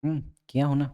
किया हूँ ना।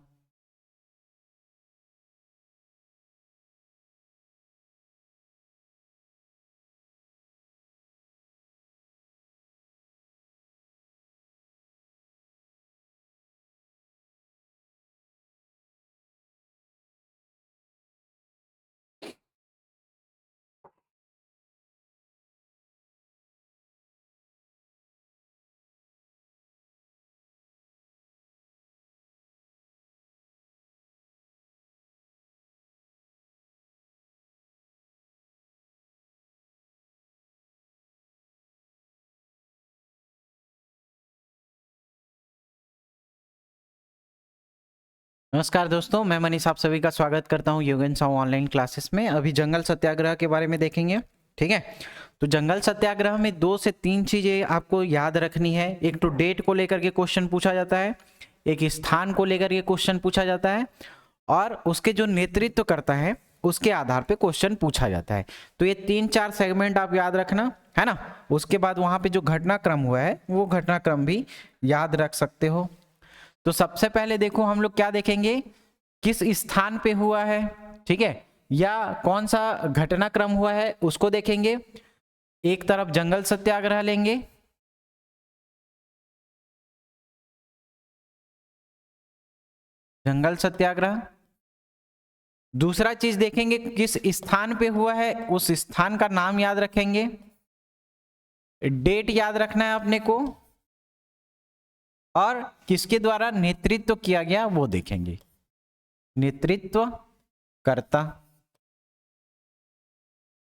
नमस्कार दोस्तों, मैं मनीष आप सभी का स्वागत करता हूं योगेन साहू ऑनलाइन क्लासेस में। अभी जंगल सत्याग्रह के बारे में देखेंगे। ठीक है, तो जंगल सत्याग्रह में 2 से 3 चीजें आपको याद रखनी है। एक तो डेट को लेकर के क्वेश्चन पूछा जाता है, एक स्थान को लेकर के क्वेश्चन पूछा जाता है, और उसके जो नेतृत्व करता है उसके आधार पे क्वेश्चन पूछा जाता है। तो ये 3-4 सेगमेंट आप याद रखना है ना। उसके बाद वहां पे जो घटनाक्रम हुआ है वो घटनाक्रम भी याद रख सकते हो। तो सबसे पहले देखो हम लोग क्या देखेंगे, किस स्थान पे हुआ है, ठीक है, या कौन सा घटनाक्रम हुआ है उसको देखेंगे। एक तरफ जंगल सत्याग्रह लेंगे, जंगल सत्याग्रह। दूसरा चीज देखेंगे किस स्थान पे हुआ है, उस स्थान का नाम याद रखेंगे, डेट याद रखना है अपने को, और किसके द्वारा नेतृत्व किया गया वो देखेंगे, नेतृत्व कर्ता।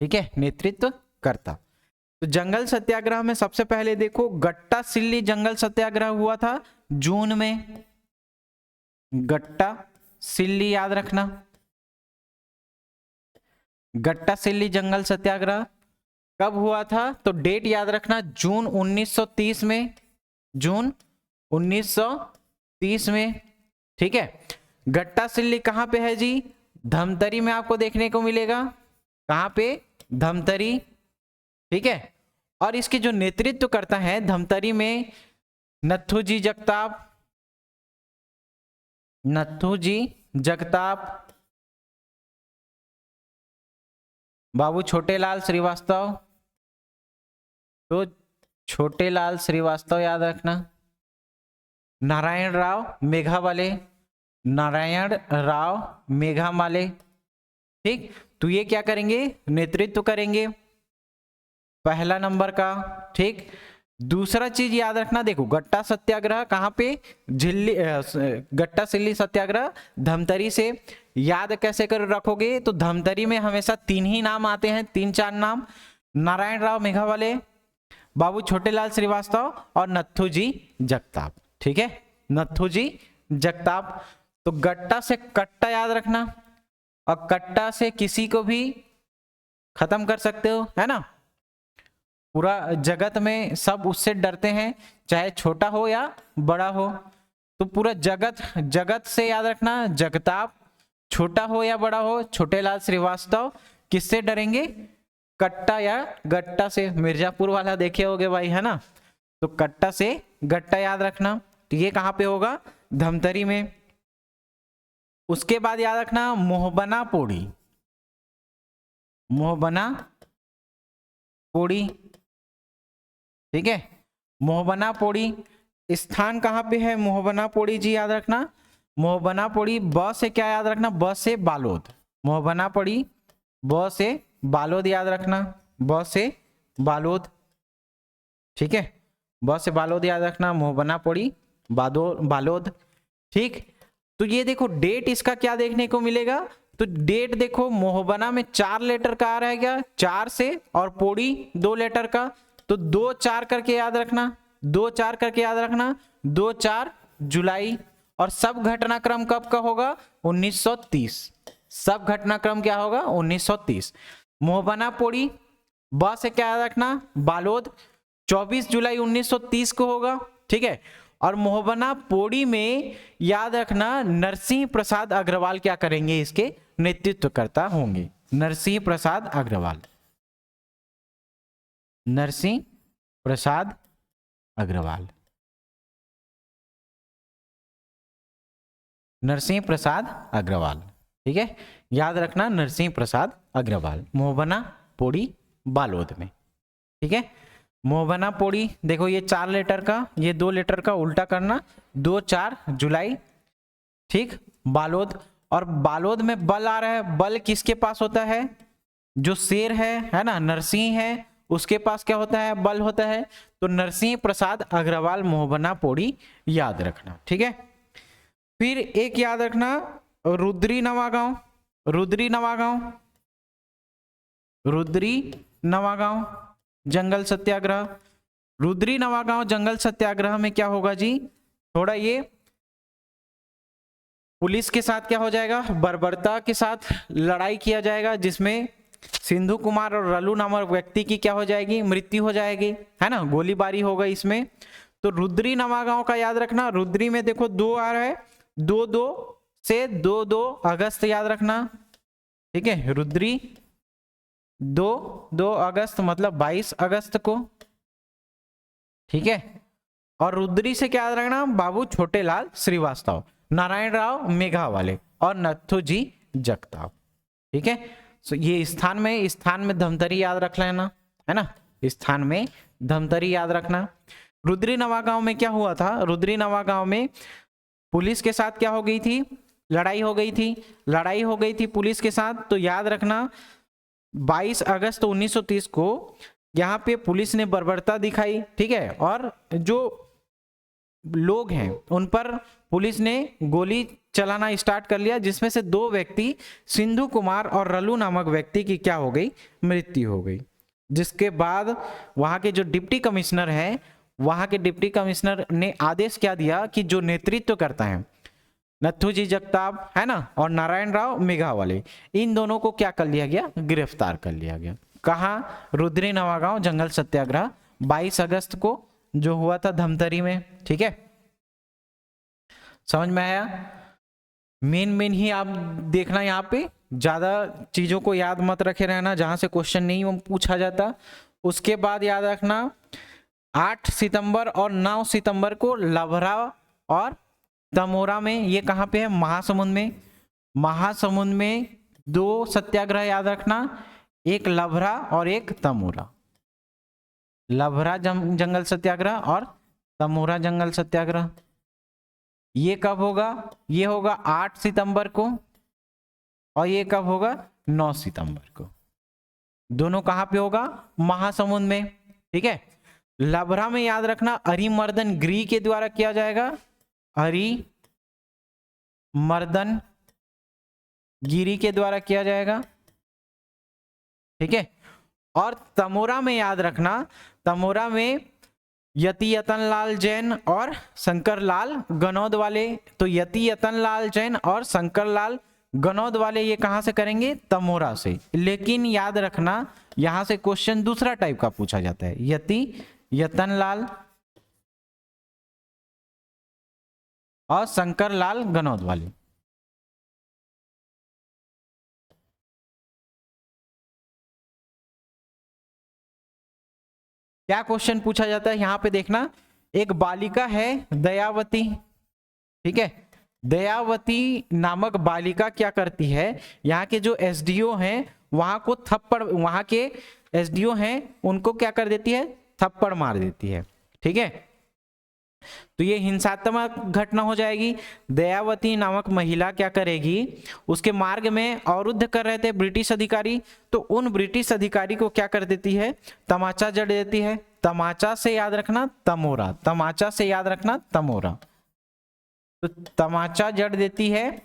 ठीक है, नेतृत्व कर्ता। तो जंगल सत्याग्रह में सबसे पहले देखो गट्टा सिल्ली जंगल सत्याग्रह हुआ था जून में। गट्टा सिल्ली याद रखना, गट्टा सिल्ली जंगल सत्याग्रह कब हुआ था, तो डेट याद रखना, जून 1930 में, जून 1930 में। ठीक है, गट्टा सिल्ली कहां पे है जी, धमतरी में आपको देखने को मिलेगा। कहां पे, धमतरी। ठीक है, और इसके जो नेतृत्व करता है धमतरी में नथुजी जगताप, नथुजी जगताप, बाबू छोटेलाल श्रीवास्तव। तो छोटेलाल श्रीवास्तव याद रखना, नारायण राव मेघावाले, नारायण राव मेघावाले। ठीक, तो ये क्या करेंगे, नेतृत्व करेंगे पहला नंबर का। ठीक, दूसरा चीज याद रखना, देखो गट्टा सत्याग्रह कहां पे, झिल्ली गट्टा सिल्ली सत्याग्रह धमतरी से। याद कैसे कर रखोगे, तो धमतरी में हमेशा 3 ही नाम आते हैं, 3-4 नाम, नारायण राव मेघावाले, बाबू छोटेलाल श्रीवास्तव और नथुजी जगताप। ठीक है, नथुजी जगताप। तो गट्टा से कट्टा याद रखना, और कट्टा से किसी को भी खत्म कर सकते हो, है ना। पूरा जगत में सब उससे डरते हैं, चाहे छोटा हो या बड़ा हो। तो पूरा जगत, जगत से याद रखना जगताप, छोटा हो या बड़ा हो छोटेलाल श्रीवास्तव। किससे डरेंगे, कट्टा या गट्टा से। मिर्जापुर वाला देखे होगे भाई, है ना। तो कट्टा से गट्टा याद रखना। तो ये कहां पे होगा, धमतरी में। उसके बाद याद रखना मोहबना पोड़ी, मोहबना पोड़ी। ठीक है, मोहबना पोड़ी स्थान कहां पे है, मोहबना पोड़ी जी याद रखना। मोहबना पोड़ी ब से क्या याद रखना, ब से बालोद। मोहबना पोड़ी ब से बालोद याद रखना, ब से बालोद। ठीक है, ब से बालोद याद रखना, मोहबना पोड़ी बालोद। ठीक, तो ये देखो डेट इसका क्या देखने को मिलेगा, तो डेट देखो मोहबना में 4 लेटर का आ रहेगा, 4 से, और पोड़ी 2 लेटर का। तो 2-4 करके याद रखना, 2-4 करके याद रखना, 2-4 जुलाई। और सब घटनाक्रम कब का होगा, 1930। सब घटनाक्रम क्या होगा, 1930। मोहबना पोड़ी ब से क्या याद रखना, बालोद, 24 जुलाई 1930 को होगा। ठीक है, और मोहबना पोड़ी में याद रखना नरसिंह प्रसाद अग्रवाल क्या करेंगे, इसके नेतृत्वकर्ता होंगे, नरसिंह प्रसाद अग्रवाल, नरसिंह प्रसाद अग्रवाल। नरसिंह प्रसाद अग्रवाल। ठीक है, याद रखना नरसिंह प्रसाद अग्रवाल, मोहबना पोड़ी बालोद में। ठीक है, मोहबना पोड़ी, देखो ये 4 लेटर का, ये 2 लेटर का उल्टा करना, 2-4 जुलाई। ठीक, बालोद, और बालोद में बल आ रहा है, बल किसके पास होता है? जो शेर है ना, नरसिंह है, उसके पास क्या होता है? बल होता है। तो नरसिंह प्रसाद अग्रवाल मोहबना पोड़ी याद रखना। ठीक है, फिर एक याद रखना रुद्री नवागांव, रुद्री नवागांव, रुद्री नवागांव जंगल सत्याग्रह। रुद्री नवागांव जंगल सत्याग्रह में क्या होगा जी? थोड़ा ये पुलिस के साथ क्या हो जाएगा? बर्बरता के साथ लड़ाई किया जाएगा, जिसमें सिंधु कुमार और रलू नामक व्यक्ति की क्या हो जाएगी? मृत्यु हो जाएगी, है ना, गोलीबारी होगा इसमें। तो रुद्री नवागांव का याद रखना। रुद्री में देखो 2 आ रहा है, 2-2 से 2-2 अगस्त याद रखना। ठीक है, रुद्री 2 अगस्त मतलब 22 अगस्त को। ठीक है, और रुद्री से क्या याद रखना? बाबू छोटेलाल श्रीवास्तव, नारायण राव मेघावाले और नथुजी जगताप। ठीक है, तो ये स्थान में धमतरी याद रख लेना, है ना, स्थान में धमतरी याद रखना। रुद्री नवागांव में क्या हुआ था? रुद्री नवागांव में पुलिस के साथ क्या हो गई थी? लड़ाई हो गई थी, लड़ाई हो गई थी पुलिस के साथ। तो याद रखना 22 अगस्त 1930 को यहाँ पे पुलिस ने बर्बरता दिखाई। ठीक है, और जो लोग हैं उन पर पुलिस ने गोली चलाना स्टार्ट कर लिया, जिसमें से 2 व्यक्ति सिंधु कुमार और रलू नामक व्यक्ति की क्या हो गई? मृत्यु हो गई। जिसके बाद वहां के जो डिप्टी कमिश्नर हैं, वहां के डिप्टी कमिश्नर ने आदेश क्या दिया कि जो नेतृत्व करता है नथुजी जगताप, है ना, और नारायण राव मेघावाले, इन दोनों को क्या कर लिया गया? गिरफ्तार कर लिया गया। कहाँ? रुद्री नवागांव जंगल सत्याग्रह 22 अगस्त को जो हुआ था धमतरी में। ठीक है, समझ में आया? मेन ही आप देखना, यहाँ पे ज्यादा चीजों को याद मत रखे रहना जहां से क्वेश्चन नहीं पूछा जाता। उसके बाद याद रखना 8 सितंबर और 9 सितंबर को लभरा और तमोरा में, ये कहाँ पे है? महासमुंद में। महासमुंद में 2 सत्याग्रह याद रखना, एक लभरा और एक तमोरा। लभरा जंगल सत्याग्रह और तमोरा जंगल सत्याग्रह। ये कब होगा? ये होगा 8 सितंबर को, और ये कब होगा? 9 सितंबर को। दोनों कहां पे होगा? महासमुंद में। ठीक है, लभरा में याद रखना अरिमर्दन गिरी के द्वारा किया जाएगा, अरिमर्दन गिरी के द्वारा किया जाएगा। ठीक है, और तमोरा में याद रखना, तमोरा में यति यतन लाल जैन और शंकर लाल गनौद वाले। तो यति यतन लाल जैन और शंकर लाल गनौद वाले ये कहां से करेंगे? तमोरा से। लेकिन याद रखना यहां से क्वेश्चन दूसरा टाइप का पूछा जाता है, यति यतन लाल और शंकर लाल गनौद वाले। क्या क्वेश्चन पूछा जाता है यहां पे देखना, एक बालिका है दयावती। ठीक है, दयावती नामक बालिका क्या करती है? यहाँ के जो एसडीओ हैं वहां को थप्पड़, वहां के एसडीओ हैं उनको क्या कर देती है? थप्पड़ मार देती है। ठीक है, तो ये हिंसात्मक घटना हो जाएगी। दयावती नामक महिला क्या करेगी? उसके मार्ग में अवरुद्ध कर रहे थे ब्रिटिश अधिकारी, तो उन ब्रिटिश अधिकारी को क्या कर देती है? तमाचा जड़ देती है। तमाचा से याद रखना तमोरा, तमाचा से याद रखना तमोरा। तो तमाचा जड़ देती है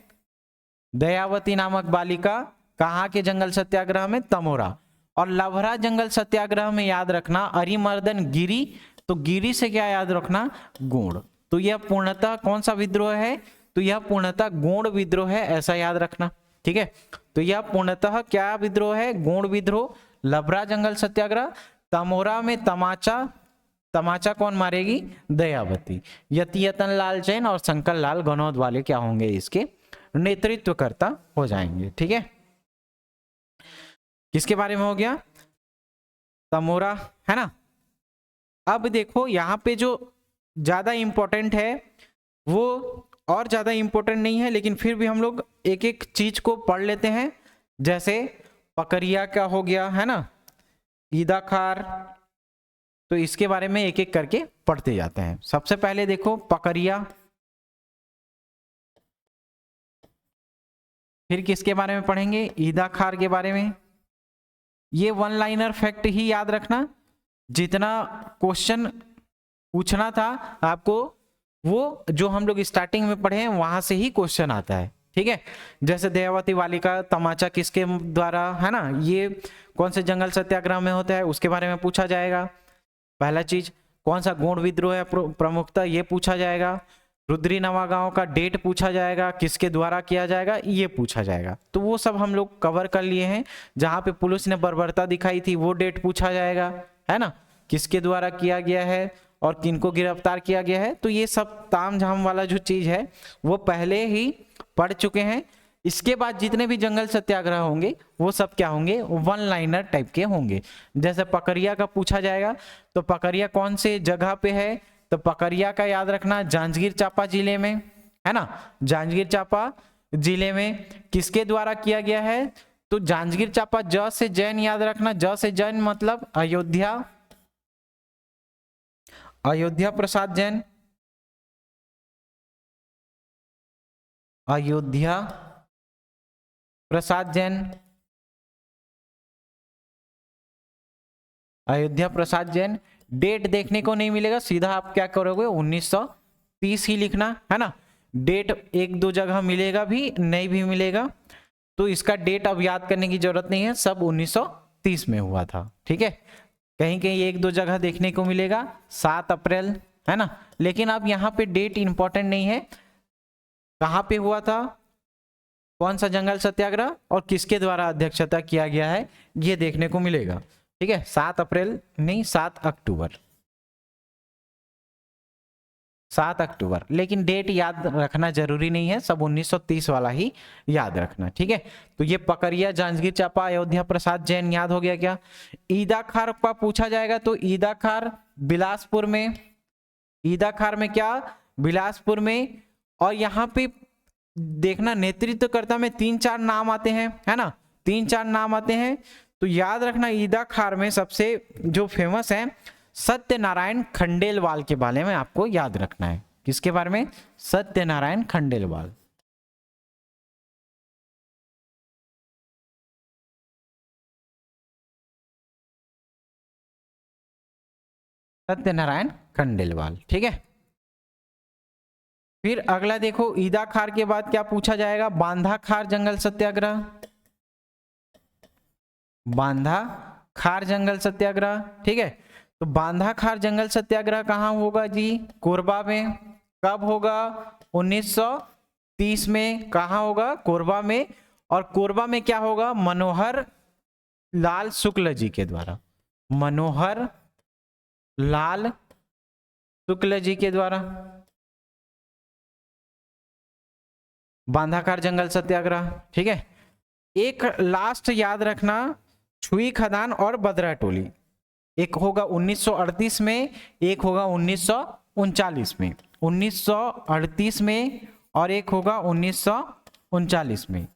दयावती नामक बालिका, कहाँ के जंगल सत्याग्रह में? तमोरा। और लभरा जंगल सत्याग्रह में याद रखना अरिमर्दन गिरी, तो गिरी से क्या याद रखना? गोंड। तो यह पूर्णतः कौन सा विद्रोह है? तो यह पूर्णतः गोंड विद्रोह है, ऐसा याद रखना। ठीक है, तो यह पूर्णतः क्या विद्रोह है? गोंड विद्रोह। लभरा जंगल सत्याग्रह, तमोरा में तमाचा, तमाचा कौन मारेगी? दयावती। यति यतन लाल जैन और शंकर लाल गनौद वाले क्या होंगे? इसके नेतृत्वकर्ता हो जाएंगे। ठीक है, किसके बारे में हो गया? तमोरा, है ना। अब देखो यहाँ पे जो ज्यादा इंपॉर्टेंट है वो और ज़्यादा इम्पोर्टेंट नहीं है, लेकिन फिर भी हम लोग एक एक चीज को पढ़ लेते हैं। जैसे पकरिया क्या हो गया है ना, ईदा खार, तो इसके बारे में एक एक करके पढ़ते जाते हैं। सबसे पहले देखो पकरिया, फिर किसके बारे में पढ़ेंगे, ईदा खार के बारे में। ये वन लाइनर फैक्ट ही याद रखना, जितना क्वेश्चन पूछना था आपको वो जो हम लोग स्टार्टिंग में पढ़े हैं वहां से ही क्वेश्चन आता है, ठीक है। जैसे दयावती वाली का तमाचा किसके द्वारा, है ना, ये कौन से जंगल सत्याग्रह में होता है उसके बारे में पूछा जाएगा। पहला चीज, कौन सा गौड़ विद्रोह है प्रमुखता, ये पूछा जाएगा। रुद्री नवागांव का डेट पूछा जाएगा, किसके द्वारा किया जाएगा ये पूछा जाएगा। तो वो सब हम लोग कवर कर लिए हैं। जहां पे पुलिस ने बर्बरता दिखाई थी वो डेट पूछा जाएगा, है ना, किसके द्वारा किया गया है और किनको गिरफ्तार किया गया है। तो ये सब ताम झाम वाला जो चीज है वो पहले ही पढ़ चुके हैं। इसके बाद जितने भी जंगल सत्याग्रह होंगे वो सब क्या होंगे, वन लाइनर टाइप के होंगे। जैसे पकरिया का पूछा जाएगा, तो पकरिया कौन से जगह पे है, तो पकरिया का याद रखना जांजगीर चांपा जिले में, है ना, जांजगीर चांपा जिले में। किसके द्वारा किया गया है, तो जांजगीर चांपा, ज से जैन याद रखना, ज से जैन मतलब अयोध्या, अयोध्या प्रसाद जैन, अयोध्या प्रसाद जैन, अयोध्या प्रसाद जैन। डेट देखने को नहीं मिलेगा, सीधा आप क्या करोगे 1930 ही लिखना, है ना। डेट एक दो जगह मिलेगा भी, नहीं भी मिलेगा, तो इसका डेट अब याद करने की जरूरत नहीं है, सब 1930 में हुआ था, ठीक है। कहीं कहीं एक दो जगह देखने को मिलेगा 7 अप्रैल, है ना, लेकिन अब यहाँ पे डेट इंपॉर्टेंट नहीं है, कहाँ पे हुआ था, कौन सा जंगल सत्याग्रह और किसके द्वारा अध्यक्षता किया गया है ये देखने को मिलेगा, ठीक है। 7 अप्रैल नहीं, 7 अक्टूबर, 7 अक्टूबर, लेकिन डेट याद रखना जरूरी नहीं है, सब 1930 वाला ही याद रखना, ठीक है। तो ये पकरिया, जांजगीर चांपा, अयोध्या प्रसाद जैन याद हो गया क्या। ईदा खार का पूछा जाएगा, तो ईदा खार बिलासपुर में, ईदा खार में क्या, बिलासपुर में। और यहाँ पे देखना नेतृत्वकर्ता में 3-4 नाम आते हैं, है ना, 3-4 नाम आते हैं। तो याद रखना ईदा खार में सबसे जो फेमस है सत्यनारायण खंडेलवाल के बारे में आपको याद रखना है। किसके बारे में, सत्यनारायण खंडेलवाल। सत्यनारायण खंडेलवाल, ठीक है। फिर अगला देखो, ईदा खार के बाद क्या पूछा जाएगा, बांधा खार जंगल सत्याग्रह, बांधा खार जंगल सत्याग्रह, ठीक है। तो बांधा खार जंगल सत्याग्रह कहाँ होगा जी, कोरबा में। कब होगा, 1930 में। कहाँ होगा, कोरबा में। और कोरबा में क्या होगा, मनोहर लाल शुक्ल जी के द्वारा, मनोहर लाल शुक्ल जी के द्वारा। बांधाखार जंगल सत्याग्रह, ठीक है। एक लास्ट याद रखना, छुई खदान और बदरा टोली, एक होगा 1938 में, एक होगा 1939 में, 1938 में और एक होगा 1939 में,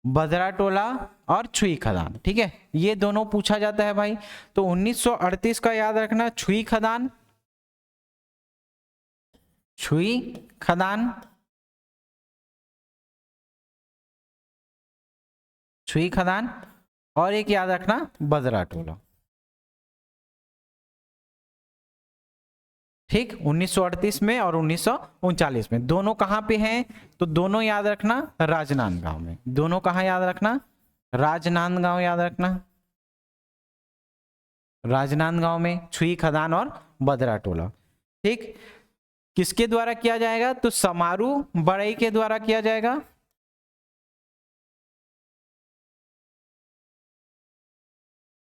बदरा टोला और छुई खदान, ठीक है। ये दोनों पूछा जाता है भाई। तो 1938 का याद रखना, छुई खदान, छुई खदान, छुई खदान, और एक याद रखना बदरा टोला, ठीक। 1938 में और 1939 में दोनों कहां पे हैं, तो दोनों याद रखना राजनांदगांव में। दोनों कहां याद रखना, राजनांदगांव याद रखना, राजनांदगांव में छुई खदान और बदरा टोला, ठीक। किसके द्वारा किया जाएगा, तो समारू बड़ई के द्वारा किया जाएगा,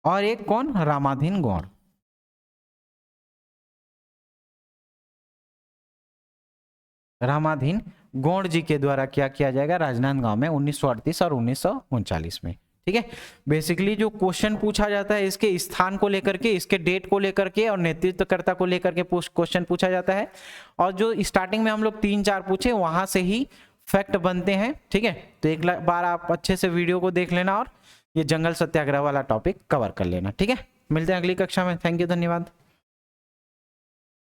और एक कौन, रामाधीन गौड़, रामाधीन गौड़ जी के द्वारा क्या किया जाएगा, राजनांदगांव में 1938 और 1939 में, ठीक है। बेसिकली जो क्वेश्चन पूछा जाता है इसके स्थान को लेकर के, इसके डेट को लेकर के और नेतृत्वकर्ता को लेकर के क्वेश्चन पूछा जाता है। और जो स्टार्टिंग में हम लोग 3-4 पूछे वहां से ही फैक्ट बनते हैं, ठीक है। तो एक बार आप अच्छे से वीडियो को देख लेना और ये जंगल सत्याग्रह वाला टॉपिक कवर कर लेना, ठीक है। मिलते हैं अगली कक्षा में। थैंक यू, धन्यवाद।